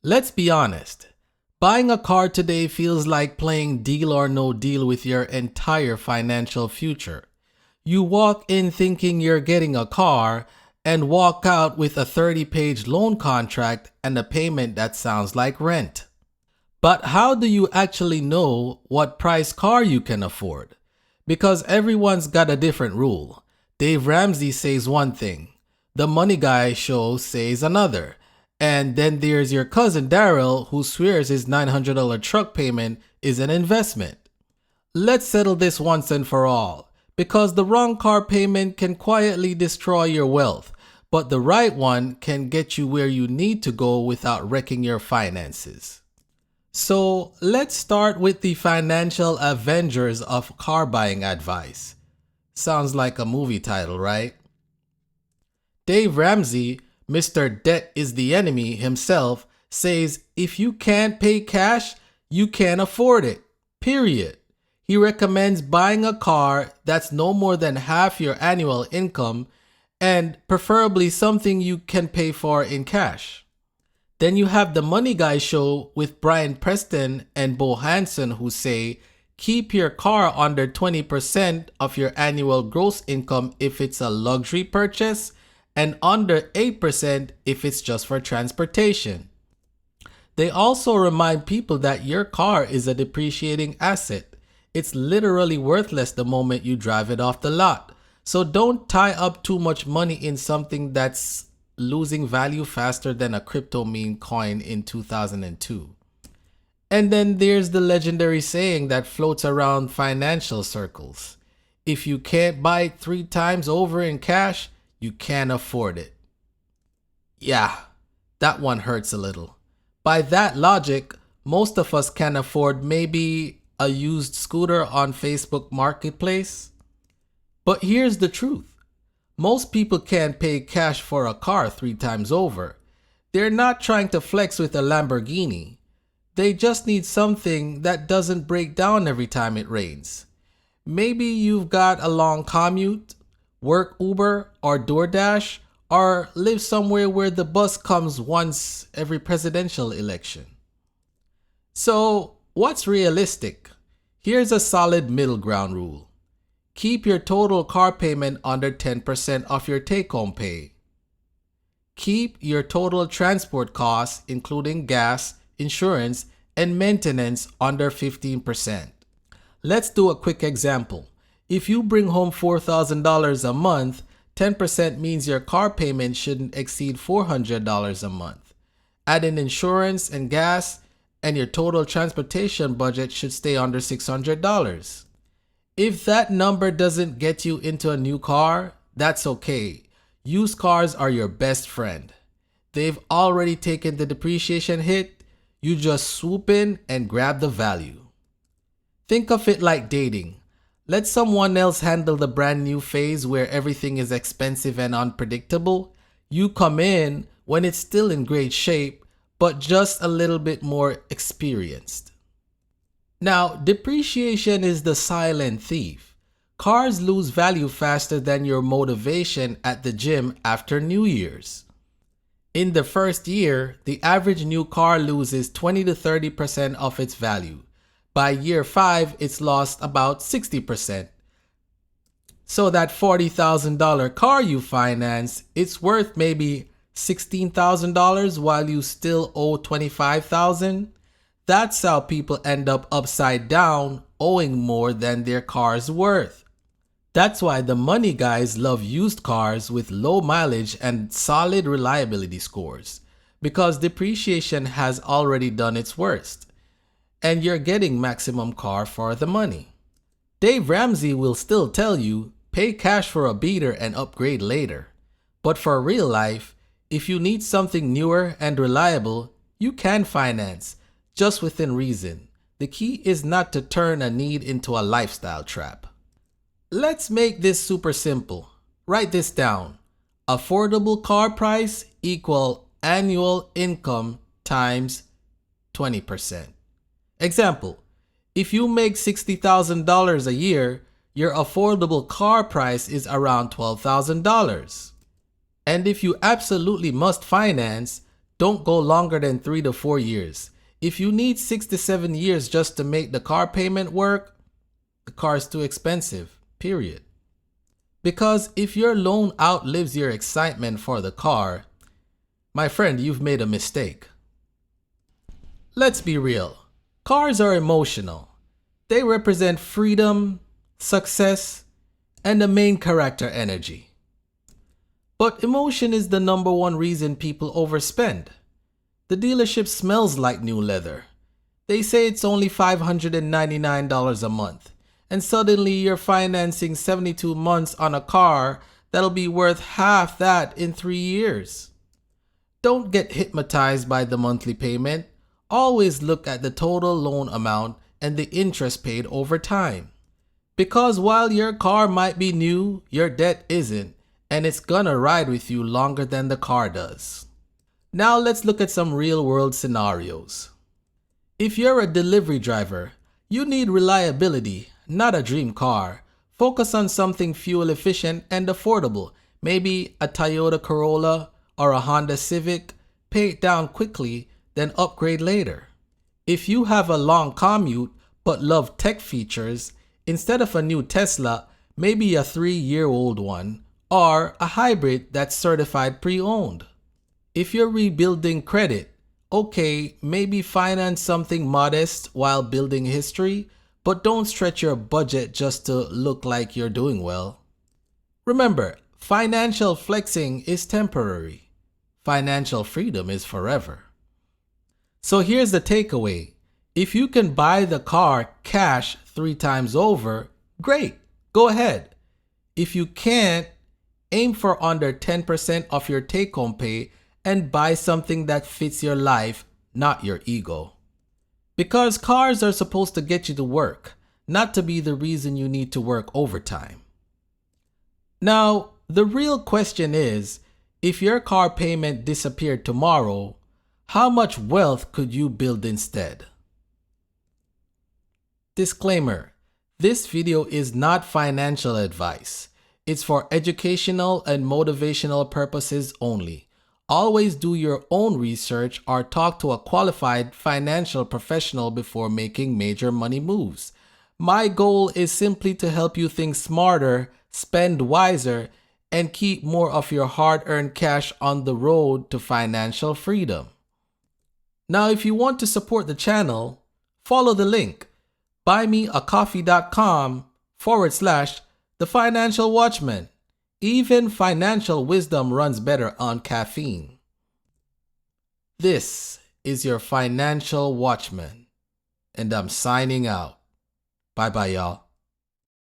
Let's be honest. Buying a car today feels like playing deal or no deal with your entire financial future. You walk in thinking you're getting a car and walk out with a 30-page loan contract and a payment that sounds like rent. But how do you actually know what price car you can afford? Because everyone's got a different rule. Dave Ramsey says one thing, the Money Guy show says another. And then there's your cousin Daryl who swears his $900 truck payment is an investment. Let's settle this once and for all, because the wrong car payment can quietly destroy your wealth, but the right one can get you where you need to go without wrecking your finances. So let's start with the financial avengers of car buying advice. Sounds like a movie title, right? Dave Ramsey, Mr. Debt is the Enemy himself, says if you can't pay cash, you can't afford it. Period. He recommends buying a car that's no more than half your annual income and preferably something you can pay for in cash. Then you have the Money Guy show with Brian Preston and Bo Hansen who say keep your car under 20% of your annual gross income if it's a luxury purchase and under 8% if it's just for transportation. They also remind people that your car is a depreciating asset. It's literally worthless the moment you drive it off the lot. So don't tie up too much money in something that's losing value faster than a crypto meme coin in 2002. And then there's the legendary saying that floats around financial circles. If you can't buy it 3 times over in cash, you can't afford it. Yeah, that one hurts a little. By that logic, most of us can afford maybe a used scooter on Facebook Marketplace. But here's the truth. Most people can't pay cash for a car 3 times over. They're not trying to flex with a Lamborghini. They just need something that doesn't break down every time it rains. Maybe you've got a long commute, work Uber or DoorDash, or live somewhere where the bus comes once every presidential election. So, what's realistic? Here's a solid middle ground rule. Keep your total car payment under 10% of your take-home pay. Keep your total transport costs, including gas, insurance, and maintenance, under 15%. Let's do a quick example. If you bring home $4,000 a month, 10% means your car payment shouldn't exceed $400 a month. Add in insurance and gas, and your total transportation budget should stay under $600. If that number doesn't get you into a new car, that's okay. Used cars are your best friend. They've already taken the depreciation hit. You just swoop in and grab the value. Think of it like dating. Let someone else handle the brand new phase where everything is expensive and unpredictable. You come in when it's still in great shape, but just a little bit more experienced. Now, depreciation is the silent thief. Cars lose value faster than your motivation at the gym after New Year's. In the first year, the average new car loses 20 to 30% of its value. By year 5, it's lost about 60%. So that $40,000 car you finance, it's worth maybe $16,000 while you still owe $25,000. That's how people end up upside down, owing more than their car's worth. That's why the money guys love used cars with low mileage and solid reliability scores, because depreciation has already done its worst. And you're getting maximum car for the money. Dave Ramsey will still tell you, pay cash for a beater and upgrade later. But for real life, if you need something newer and reliable, you can finance, just within reason. The key is not to turn a need into a lifestyle trap. Let's make this super simple. Write this down. Affordable car price equal annual income times 20%. Example, if you make $60,000 a year, your affordable car price is around $12,000. And if you absolutely must finance, Don't go longer than 3 to 4 years. If you need 6 to 7 years just to make the car payment work, the car is too expensive, period. Because if your loan outlives your excitement for the car, my friend, you've made a mistake. Let's be real. Cars are emotional. They represent freedom, success, and the main character energy. But emotion is the number one reason people overspend. The dealership smells like new leather. They say it's only $599 a month, and suddenly you're financing 72 months on a car that'll be worth half that in 3 years. Don't get hypnotized by the monthly payment. Always look at the total loan amount and the interest paid over time. Because while your car might be new, your debt isn't, and it's gonna ride with you longer than the car does. Now let's look at some real-world scenarios. If you're a delivery driver, you need reliability, not a dream car. Focus on something fuel efficient and affordable, maybe a Toyota Corolla or a Honda Civic. Pay it down quickly, then upgrade later. If you have a long commute but love tech features, instead of a new Tesla, maybe a 3-year-old one or a hybrid that's certified pre-owned. If you're rebuilding credit, okay, maybe finance something modest while building history, but don't stretch your budget just to look like you're doing well. Remember, financial flexing is temporary. Financial freedom is forever. So here's the takeaway. If you can buy the car cash 3 times over, great, go ahead. If you can't, aim for under 10% of your take-home pay and buy something that fits your life, not your ego. Because cars are supposed to get you to work, not to be the reason you need to work overtime. Now, the real question is, if your car payment disappeared tomorrow, how much wealth could you build instead? Disclaimer: this video is not financial advice. It's for educational and motivational purposes only. Always do your own research or talk to a qualified financial professional before making major money moves. My goal is simply to help you think smarter, spend wiser, and keep more of your hard-earned cash on the road to financial freedom. Now, if you want to support the channel, follow the link buymeacoffee.com/The Financial Watchman. Even financial wisdom runs better on caffeine. This is your Financial Watchman, and I'm signing out. Bye-bye, y'all.